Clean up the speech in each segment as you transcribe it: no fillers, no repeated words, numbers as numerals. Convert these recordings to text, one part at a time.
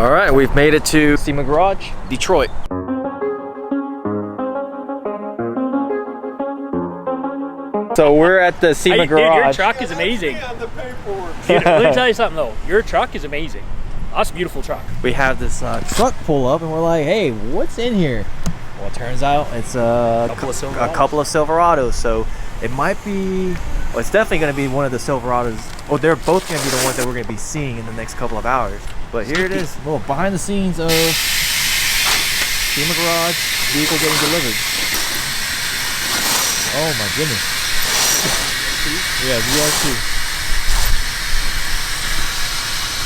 All right, we've made it to SEMA Garage, Detroit. So we're at the SEMA Garage. Dude, your truck is amazing. Dude, let me tell you something though. Your truck is amazing. That's a beautiful truck. We have this truck pull up and we're like, hey, what's in here? Well, it turns out it's a couple of Silverados. So it might be, well, it's definitely going to be one of the Silverados. Well, they're both going to be the ones that we're going to be seeing in the next couple of hours. But here it is, a little behind the scenes of SEMA Garage, vehicle getting delivered. Oh my goodness. Yeah, VR2.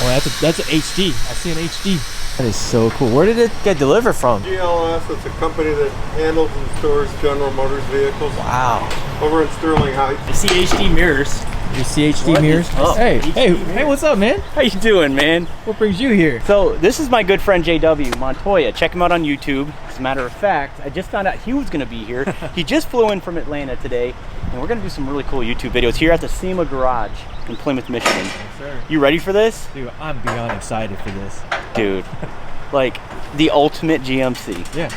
Oh, that's an HD. I see an HD. That is so cool. Where did it get delivered from? GLS, it's a company that handles and stores General Motors vehicles. Wow. Over in Sterling Heights. I see HD mirrors. You see HD mirrors? Hey, what's up, man? How you doing, man? What brings you here? So this is my good friend JW, Montoya. Check him out on YouTube. As a matter of fact, I just found out he was gonna be here. He just flew in from Atlanta today, and we're gonna do some really cool YouTube videos here at the SEMA Garage in Plymouth, Michigan. Yes, sir. You ready for this? Dude, I'm beyond excited for this. Dude, like the ultimate GMC. Yeah.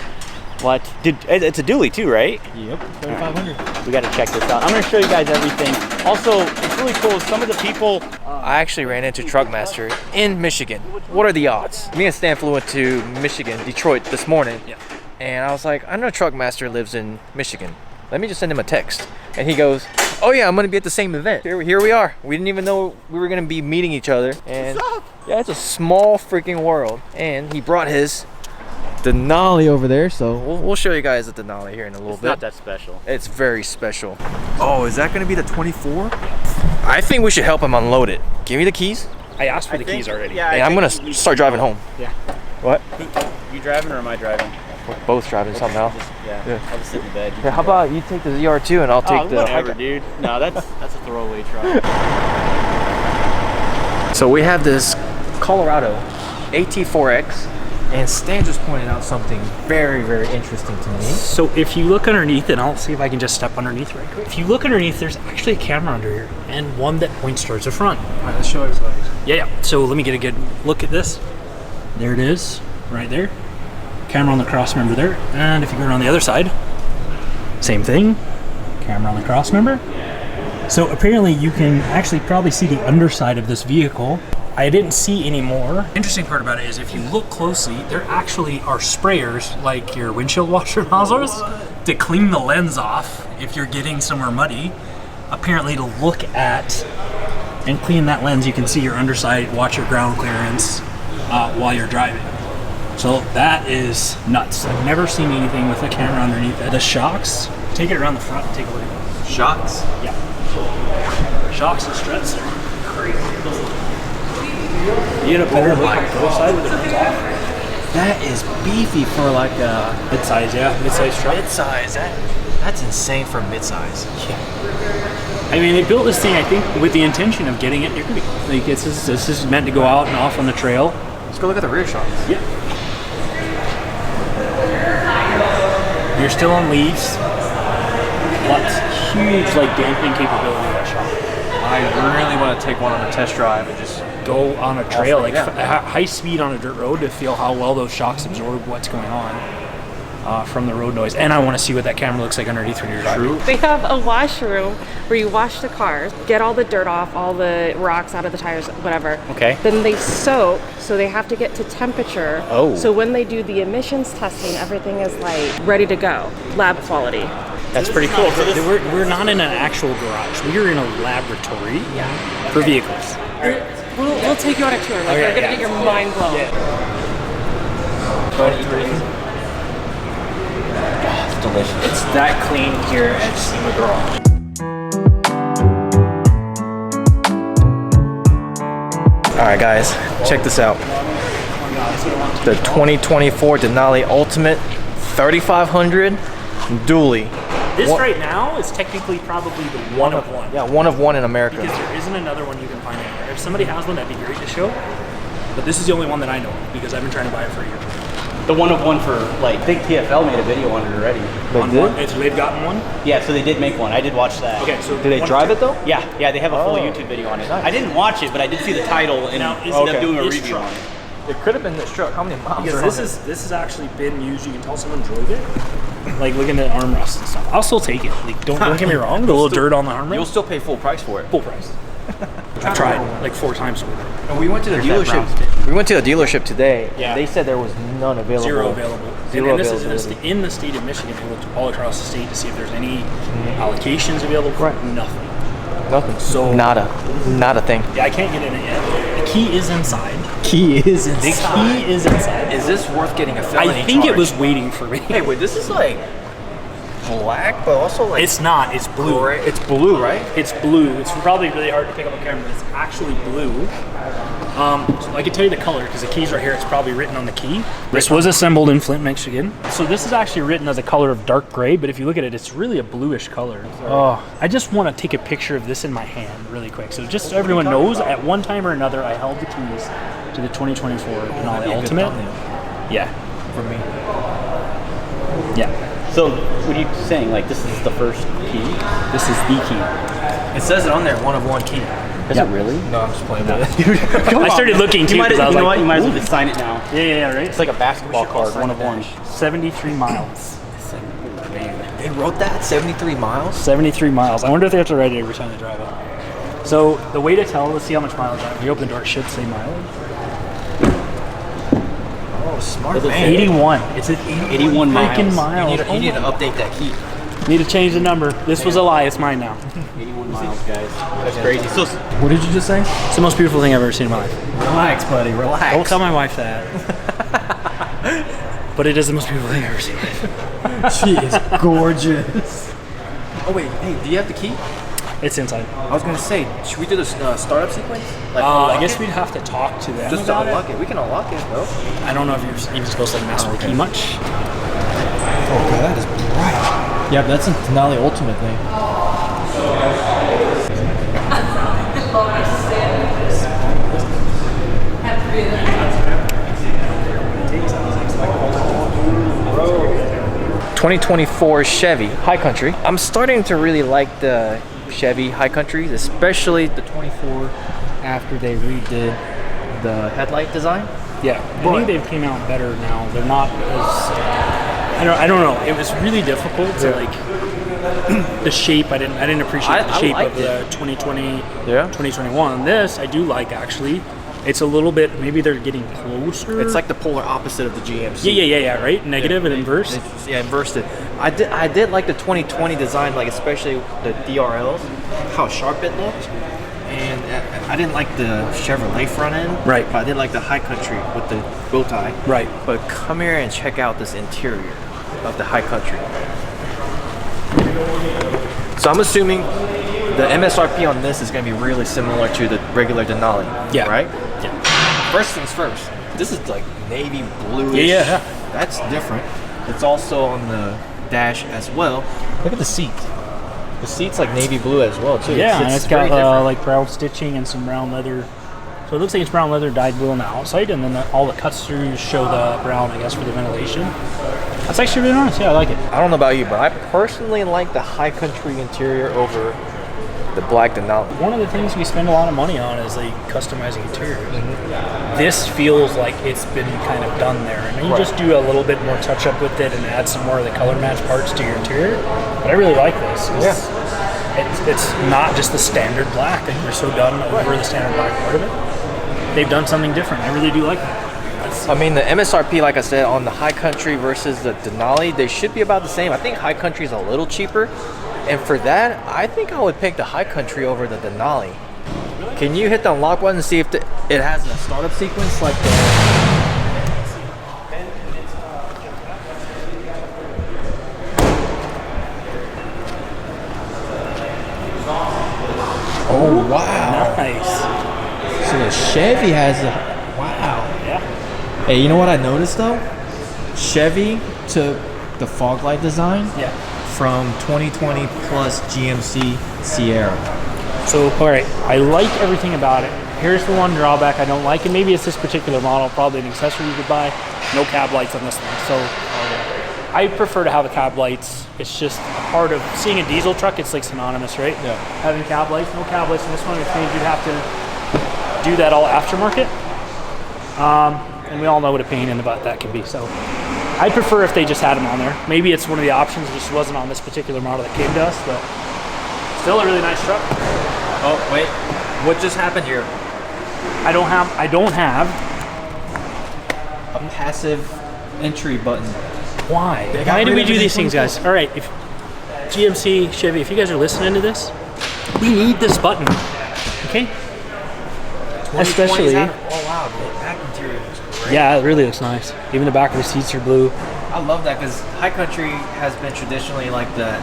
What? It's a dually too, right? Yep, 3500. We gotta check this out. I'm gonna show you guys everything. Also, it's really cool, some of the people... I actually ran into Truckmaster in Michigan. What are the odds? Me and Stan flew into Michigan, Detroit this morning. Yeah. And I was like, I know Truckmaster lives in Michigan. Let me just send him a text. And he goes, oh yeah, I'm gonna be at the same event. Here we are. We didn't even know we were gonna be meeting each other. And yeah, it's a small freaking world. And he brought his Denali over there, so we'll show you guys the Denali here in a little bit. It's not that special. It's very special. Oh, is that gonna be the 24? I think we should help him unload it. Give me the keys. I asked for the keys already. Yeah, And I'm gonna start driving home. Yeah. What? You driving or am I driving? We're both driving somehow. Yeah. I'll just sit in bed. Yeah, how about you take the ZR2 and I'll take the... Whatever, dude. No, that's a throwaway truck. So we have this Colorado AT4X, and Stan just pointed out something very, very interesting to me. So if you look underneath, and I'll see if I can just step underneath right quick. If you look underneath, there's actually a camera under here, and one that points towards the front. All right, let's show everybody. Yeah. So let me get a good look at this. There it is, right there. Camera on the cross member there. And if you go around the other side, same thing. Camera on the cross member. So apparently you can actually probably see the underside of this vehicle. I didn't see any more. Interesting part about it is if you look closely, there actually are sprayers like your windshield washer nozzles to clean the lens off if you're getting somewhere muddy. Apparently to look at and clean that lens, you can see your underside, watch your ground clearance while you're driving. So that is nuts. I've never seen anything with a camera underneath it. The shocks, take it around the front and take a look at those. Shocks? Yeah. Shocks and struts are crazy. You get a better look on the other side with the rims off. That is beefy for like a... Mid-size, yeah. Mid-size truck. Mid-size, that's insane for mid-size. Yeah. I mean, they built this thing, I think, with the intention of getting it near me. Like, this is meant to go out and off on the trail. Let's go look at the rear shocks. Yeah. You're still on leaves. Lots huge like damping capability of that shock. I really want to take one on a test drive and just go on a trail, like high speed on a dirt road to feel how well those shocks absorb what's going on from the road noise. And I want to see what that camera looks like underneath when you're driving. They have a washroom where you wash the cars, get all the dirt off, all the rocks out of the tires, whatever. Okay. Then they soak, so they have to get to temperature. Oh. So when they do the emissions testing, everything is like ready to go, lab quality. That's pretty cool. We're not in an actual garage. We are in a laboratory for vehicles. We'll take you on a tour. Like, you're gonna get your mind blown. Yeah. it's delicious. It's that clean here at SEMA Garage. Alright guys, check this out. The 2024 Denali Ultimate 3500 dually. This right now is technically probably the one of one. Yeah, one of one in America. Because there isn't another one you can find anywhere. If somebody has one, that'd be great to show. But this is the only one that I know of because I've been trying to buy it for a year. The one of one for, like, I think TFL made a video on it already. They've gotten one? Yeah, so they did make one. I did watch that. Okay, so did they drive it though? Yeah, they have a full YouTube video on it. Nice. I didn't watch it, but I did see the title and ended up doing a review on it. It could have been this truck. How many miles? Because this has actually been used. You can tell someone drove it. Like looking at armrests and stuff. I'll still take it. Like don't get me wrong. The little dirt on the armrest. You'll still pay full price for it. Full price. I've tried like 4 times over. And we went to the dealership. We went to the dealership today. Yeah. They said there was none available. Zero available. Zero and this availability. is in the state of Michigan. They looked all across the state to see if there's any allocations available. Right. Nothing. Nothing. So Not a thing. Yeah, I can't get in it yet. The key is inside. Key is The inside. key is inside. Is this worth getting a felony I think charge? it was waiting for me. Hey, wait, this is like black, but also like It's not. It's blue. gray. It's blue, right? It's blue. It's probably really hard to pick up on camera, but it's actually blue. So I can tell you the color because the key's right here. It's probably written on the key. This was assembled in Flint, Michigan. So this is actually written as a color of dark gray, but if you look at it, it's really a bluish color. Oh, I just want to take a picture of this in my hand really quick. So just so everyone knows, at one time or another, I held the keys to the 2024 Denali Ultimate. Yeah. For me. Yeah. So, what are you saying? Like, this is the first key? This is the key. It says it on there, 1 of 1 key. Is it really? No, I'm just playing with it. I started looking too You might, because I was you know like, what? You might as well just sign it now. yeah, right? It's like a basketball card, 1 of 1. 73 miles. They wrote that 73 miles. 73 miles. I wonder if they have to write it every time they drive it. So the way to tell, let's see how much mileage I have. You open the door, it should say mileage. Oh, smart It'll man. say 81. It's at 81 freaking miles. miles. You need to update that key. Need to change the number. This was a lie. It's mine now. 81 miles, guys. That's crazy. So, What did you just say? It's the most beautiful thing I've ever seen in my life. Relax, buddy. Relax. Don't tell my wife that. But it is the most beautiful thing I've ever seen in my life. She is gorgeous. Oh wait, hey, do you have the key? It's inside. I was gonna say, should we do the startup sequence? Like I unlock guess it? we'd have to talk to them Just to about unlock it. it. We can unlock it, though. I don't know if you're even supposed to like mess with the key much. Oh, God, that is bright. Yeah, but that's a Denali Ultimate thing. 2024 Chevy High Country. I'm starting to really like the Chevy High Countries, especially the 24 after they redid the headlight design. Yeah, I think they've came out better now. They're not as I don't know. It was really difficult to like the shape. I didn't appreciate the I shape liked of the 2020, Yeah. 2021. This I do like actually. It's a little bit. Maybe they're getting closer. It's like the polar opposite of the GMC. Yeah. Right. Negative and inverse. Yeah, inversed it. I did like the 2020 design, like especially the DRLs, how sharp it looked. And I didn't like the Chevrolet front end. Right. But I did like the High Country with the bow tie. Right. But come here and check out this interior of the High Country. So I'm assuming the MSRP on this is going to be really similar to the regular Denali. Yeah. Right? Yeah. First things first. This is like navy bluish. Yeah. That's different. It's also on the dash as well. Look at the seat. The seat's like navy blue as well too. Yeah, and it's very got different. like brown stitching and some brown leather. So it looks like it's brown leather dyed blue on the outside, and then all the cuts through show the brown, I guess, for the ventilation. That's actually really nice. Yeah, I like it. I don't know about you, but I personally like the High Country interior over the black Denali. One of the things we spend a lot of money on is like customizing interiors. This feels like it's been kind of done there, and you just do a little bit more touch up with it and add some more of the color match parts to your interior. But I really like this. It's not just the standard black. I think we're so done over the standard black part of it. They've done something different. I really do like that. I mean, the MSRP, like I said, on the High Country versus the Denali, they should be about the same. I think High Country is a little cheaper. And for that, I think I would pick the High Country over the Denali. Can you hit the unlock button and see if it has a startup sequence like the... Oh, wow. Nice. So the Chevy has a... Wow. Yeah. Hey, you know what I noticed though? Chevy took the fog light design Yeah. from 2020 plus GMC Sierra. So, all right, I like everything about it. Here's the one drawback I don't like, and maybe it's this particular model, probably an accessory you could buy. No cab lights on this one. So, I prefer to have the cab lights. It's just a part of seeing a diesel truck. It's like synonymous, right? Yeah. Having cab lights, no cab lights on this one, which means you'd have to do that all aftermarket. and we all know what a pain in the butt that can be. So I'd prefer if they just had them on there. Maybe it's one of the options, just wasn't on this particular model that came to us, but still a really nice truck. Oh wait, what just happened here? I don't have A passive entry button. Why? They got Why do rid we of do it in these things, guys? All right, if GMC, Chevy, if you guys are listening to this, we need this button, okay? Especially, Oh wow, the back interior looks great. yeah, it really looks nice. Even the back of the seats are blue. I love that because High Country has been traditionally like that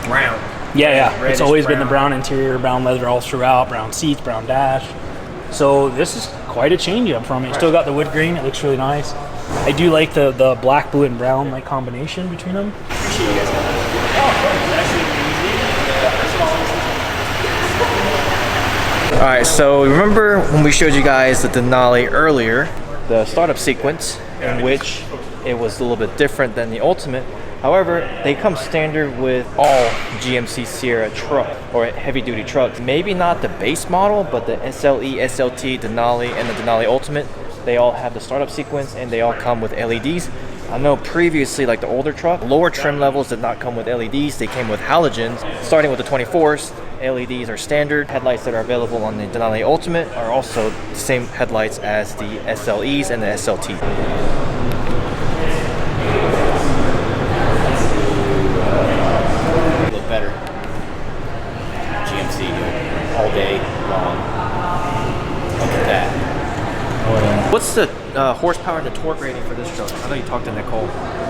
brown. Yeah, it's reddish always been the brown. brown interior, brown leather all throughout, brown seats, brown dash. So this is quite a change up from it. Still got the wood grain, it looks really nice. I do like the black, blue, and brown like combination between them. Appreciate you guys having me. All right, so remember when we showed you guys the Denali earlier, the startup sequence in which it was a little bit different than the Ultimate. However, they come standard with all GMC Sierra truck or heavy duty trucks. Maybe not the base model, but the SLE, SLT, Denali, and the Denali Ultimate. They all have the startup sequence and they all come with LEDs. I know previously, like the older truck, lower trim levels did not come with LEDs. They came with halogens. Starting with the 24s, LEDs are standard. Headlights that are available on the Denali Ultimate are also the same headlights as the SLEs and the SLT. Look better. GMC, dude. All day long. Look at that. What's the horsepower and the torque rating for this truck? I know you talked to Nicole.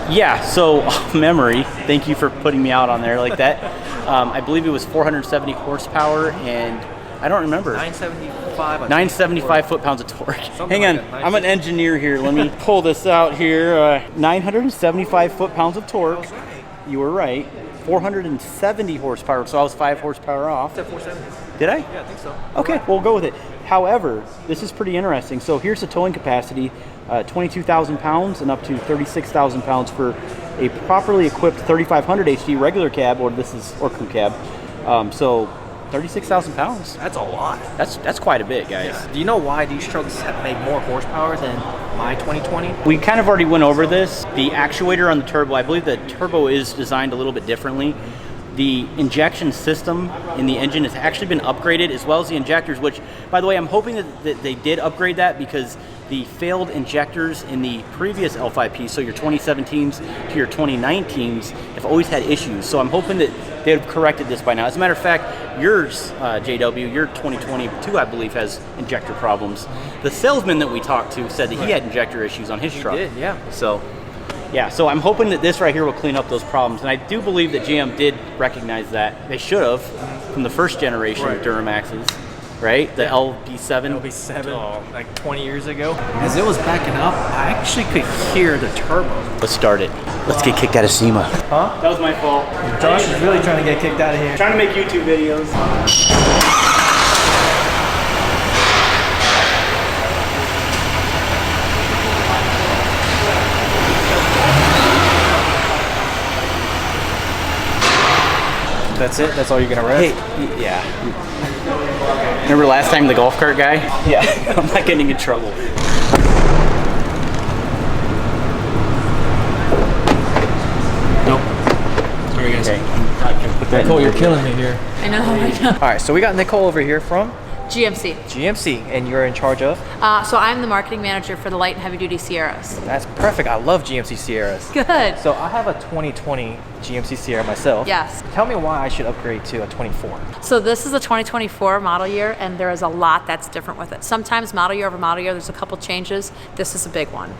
Yeah, so memory, thank you for putting me out on there like that. I believe it was 470 horsepower and I don't remember. 975 foot-pounds of torque. Hang on, like I'm an engineer here. Let me pull this out here. 975 foot-pounds of torque. You were right. 470 horsepower, so I was 5 horsepower off. 470. Did I? Yeah, I think so. Okay, we'll go with it. However, this is pretty interesting. So here's the towing capacity, 22,000 pounds and up to 36,000 pounds for a properly equipped 3500 HD regular cab, or crew cab. So 36,000 pounds. That's a lot. That's quite a bit, guys. Do you know why these trucks have made more horsepower than my 2020? We kind of already went over this. The actuator on the turbo, I believe the turbo is designed a little bit differently. The injection system in the engine has actually been upgraded, as well as the injectors, which, by the way, I'm hoping that they did upgrade that because the failed injectors in the previous L5P, so your 2017s to your 2019s, have always had issues. So I'm hoping that they've corrected this by now. As a matter of fact, yours, JW, your 2022, I believe, has injector problems. The salesman that we talked to said that he had injector issues on his truck. He did, yeah. So, yeah, so I'm hoping that this right here will clean up those problems. And I do believe that GM did recognize that. They should have from the first generation of Duramaxes, right? The LB7. LB7, like 20 years ago. As it was backing up, I actually could hear the turbo. Let's start it. Let's get kicked out of SEMA. Huh? That was my fault. Josh is really trying to get kicked out of here. Trying to make YouTube videos. That's it? That's all you're gonna rev? Hey, yeah. Remember last time the golf cart guy? Yeah. I'm not getting in trouble. Nope. Sorry, guys. Okay. Put that Nicole, you're killing me here. I know. All right, so we got Nicole over here from GMC. GMC, and you're in charge of? So I'm the marketing manager for the light and heavy duty Sierras. That's perfect. I love GMC Sierras. Good. So I have a 2020 GMC Sierra myself. Yes. Tell me why I should upgrade to a 24. So this is a 2024 model year, and there is a lot that's different with it. Sometimes model year over model year, there's a couple changes. This is a big one.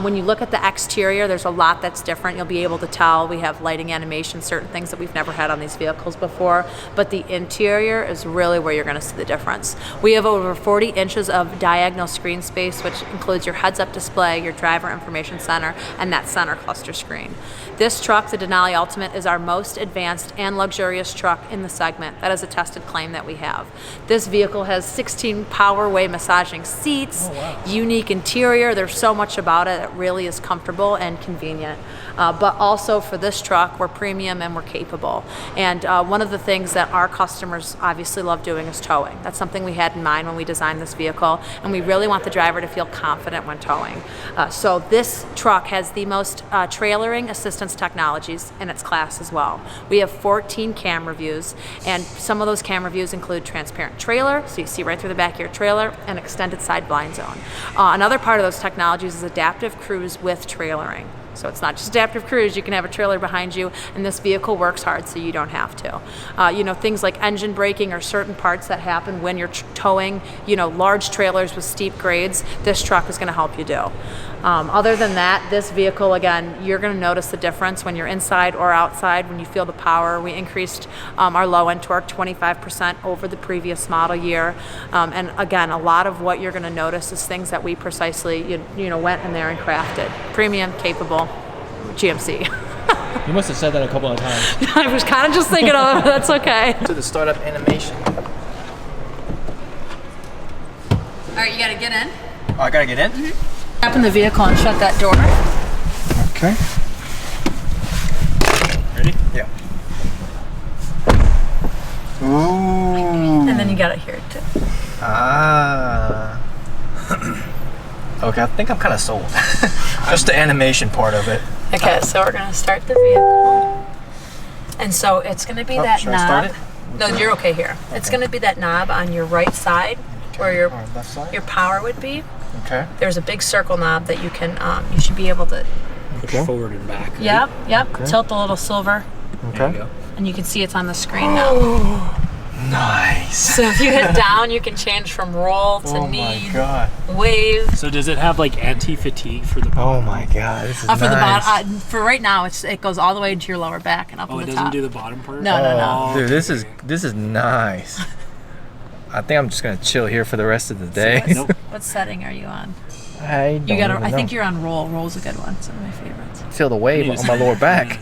When you look at the exterior, there's a lot that's different. You'll be able to tell we have lighting animation, certain things that we've never had on these vehicles before, but the interior is really where you're gonna see the difference. We have over 40 inches of diagonal screen space, which includes your heads-up display, your driver information center, and that center cluster screen. This truck, the Denali Ultimate, is our most advanced and and luxurious truck in the segment. That is a tested claim that we have. This vehicle has 16 power-way massaging seats, unique interior. There's so much about it. It really is comfortable and convenient. But also for this truck, we're premium and we're capable. And one of the things that our customers obviously love doing is towing. That's something we had in mind when we designed this vehicle, and we really want the driver to feel confident when towing. So this truck has the most trailering assistance technologies in its class as well. We have 14 camera views, and some of those camera views include transparent trailer, so you see right through the back of your trailer, and extended side blind zone. Another part of those technologies is adaptive cruise with trailering. So it's not just adaptive cruise, you can have a trailer behind you, and this vehicle works hard so you don't have to. You know, things like engine braking or certain parts that happen when you're towing, you know, large trailers with steep grades, this truck is gonna help you do. Other than that, this vehicle, again, you're gonna notice the difference when you're inside or outside, when you feel the power. We increased our low end torque 25% over the previous model year. And again, a lot of what you're gonna notice is things that we precisely, you know, went in there and crafted. Premium, capable, GMC. You must have said that a couple of times. I was kind of just thinking of it, but that's okay. To the startup animation. All right, you gotta get in. Oh, I gotta get in? Open the vehicle and shut that door. Okay. Ready? Yeah. Ooh. And then you got it here too. Ah. Okay, I think I'm kind of sold. Just the animation part of it. Okay, so we're gonna start the vehicle. And so it's gonna be that should knob. I start it? No, you're okay here. Okay. It's gonna be that knob on your right side where your left side? your power would be. Okay. There's a big circle knob that you can you should be able to Push forward and back. Right? Yep. Okay. Tilt the little silver. There you Okay. go. And you can see it's on the screen now. Nice. So if you hit down, you can change from roll to Oh need, my god. wave. So does it have like anti-fatigue for the Oh bottom? my god, this is For the nice. bottom, for right now, it goes all the way to your lower back and up Oh, to it the doesn't top. do the bottom part? No, no, no. Dude, this is nice. I think I'm just gonna chill here for the rest of the day. Nope. What setting are you on? I don't even I think know. you're on roll. Roll's a good one. It's one of my favorites. Feel the wave on my lower back.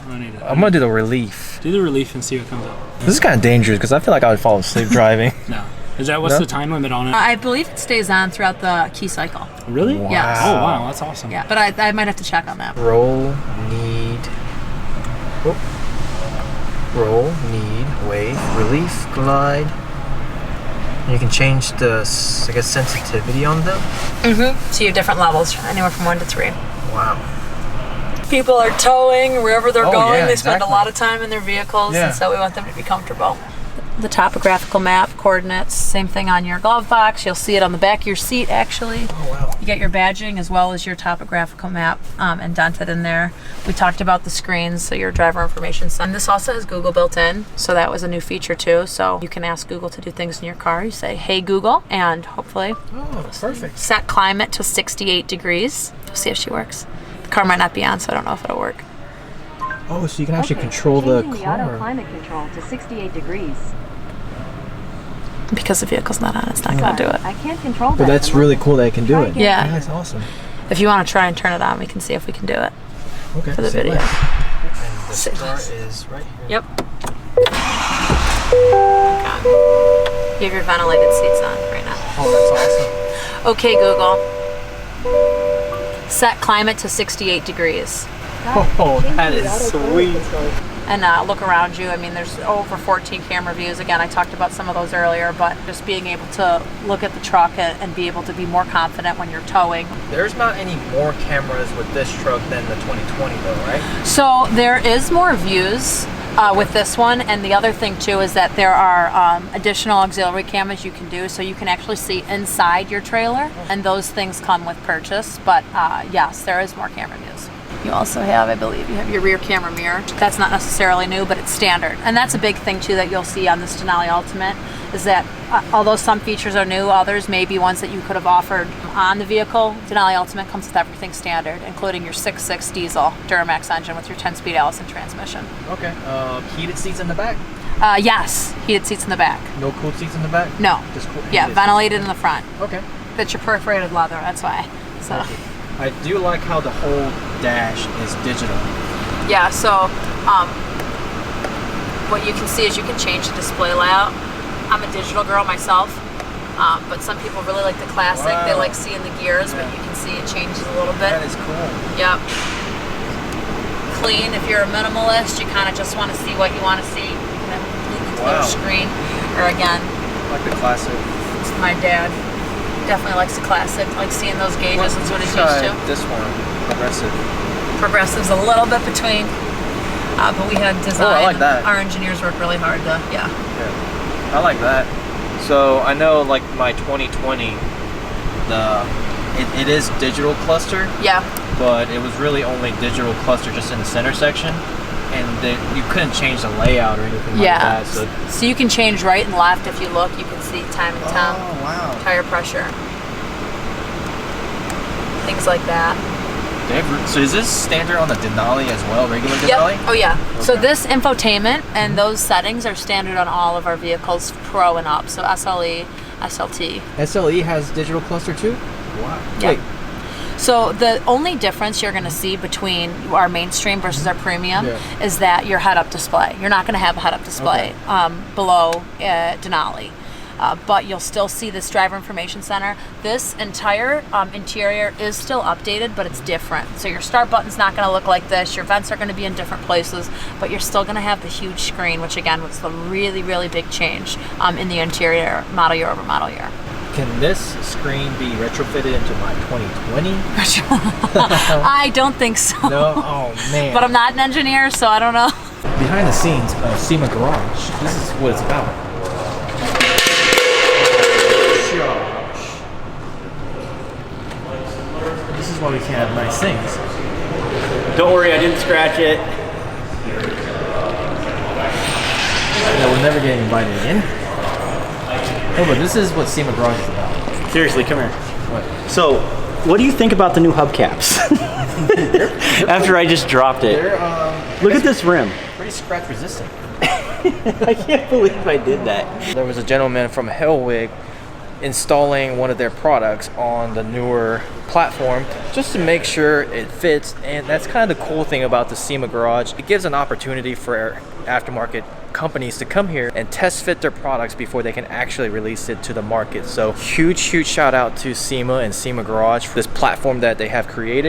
I'm gonna do the relief. Do the relief and see what comes up. This is kind of dangerous because I feel like I would fall asleep driving. No. Is that what's No? the time limit on it? I believe it stays on throughout the key cycle. Really? Wow. Yes. Oh wow, that's awesome. Yeah, but I might have to check on that. Roll, need, wave, relief, glide. And you can change the, I guess, sensitivity on them. So you have different levels, anywhere from 1 to 3. Wow. People are towing wherever they're Oh, going. yeah, They spend exactly. a lot of time in their vehicles, Yeah. and so we want them to be comfortable. The topographical map, coordinates, same thing on your glove box. You'll see it on the back of your seat, actually. Oh wow. You get your badging as well as your topographical map indented in there. We talked about the screens, so your driver information. And this also has Google built in, so that was a new feature too. So you can ask Google to do things in your car. You say, "Hey Google," and hopefully Oh, perfect. set climate to 68 degrees. We'll see if she works. The car might not be on, so I don't know if it'll work. Oh, so you can actually control the Changing the auto car. climate control to 68 degrees. Because the vehicle's not on, it's not going to do it. I can't control that. But that's really cool that it can do it. Yeah. That's awesome. If you want to try and turn it on, we can see if we can do it Okay. for the say video. less. And the Say start less. is right here. Yep. You have your ventilated seats on right now. Oh, that's awesome. Okay, Google. Set climate to 68 degrees. Oh, that is sweet. And look around you. I mean, there's over 14 camera views. Again, I talked about some of those earlier, but just being able to look at the truck and be able to be more confident when you're towing. There's not any more cameras with this truck than the 2020 though, right? So there is more views with this one, and the other thing too is that there are additional auxiliary cameras you can do, so you can actually see inside your trailer, and those things come with purchase. But yes, there is more camera views. You also have, I believe, you have your rear camera mirror. That's not necessarily new, but it's standard. And that's a big thing too that you'll see on this Denali Ultimate, is that although some features are new, others may be ones that you could have offered on the vehicle. Denali Ultimate comes with everything standard, including your 6.6 diesel Duramax engine with your 10-speed Allison transmission. Okay. Heated seats in the back? Yes, heated seats in the back. No cooled seats in the back? No. Just cool. Yeah, heated ventilated in the front. seats. Okay. That's your perforated leather, that's why. So. I do like how the whole dash is digital. Yeah, so what you can see is you can change the display layout. I'm a digital girl myself, but some people really like the classic. Wow. They like seeing the gears, but you can see it changes a little bit. That is cool. Yep. Clean. If you're a minimalist, you kind of just want to see what you want to see. You can have a completely clear screen. Or again, Like the classic. my dad definitely likes the classic. Like seeing those gauges. That's what he's used to. This one, progressive. Progressive's a little bit between, but we had design. Oh, I like that. Our engineers work really hard to, Yeah, I like that. So I know, like my 2020, it is digital cluster, Yeah. but it was really only digital cluster just in the center section, and you couldn't change the layout or anything like that. So you can change right and left. If you look, you can see time and temp, Oh wow. tire pressure, things like that. So is this standard on the Denali as well, regular Denali? Yep. Oh yeah. So Okay. this infotainment and those settings are standard on all of our vehicles, Pro and up. So SLE, SLT. SLE has digital cluster too? Wow. Yeah. Wait, So the only difference you're going to see between our mainstream versus our premium is that your head-up display. You're not going to have a head-up display below Denali. But you'll still see this driver information center. This entire interior is still updated, but it's different. So your start button's not going to look like this. Your vents are going to be in different places, but you're still going to have the huge screen, which again was the really, really big change in the interior model year over model year. can this screen be retrofitted into my 2020? I don't think so. No? Oh man. But I'm not an engineer, so I don't know. Behind the scenes of SEMA Garage, this is what it's about. This is why we can't have nice things. Don't worry, I didn't scratch it. Yeah, we're never getting invited in. Oh, but this is what SEMA Garage is about. Seriously, come here. What? So, what do you think about the new hubcaps? After I just dropped it. Look at this rim. Pretty scratch resistant. I can't believe I did that. There was a gentleman from Hellwig installing one of their products on the newer platform just to make sure it fits, and that's kind of the cool thing about the SEMA Garage. It gives an opportunity for aftermarket companies to come here and test fit their products before they can actually release it to the market. So huge shout out to SEMA and SEMA Garage for this platform that they have created.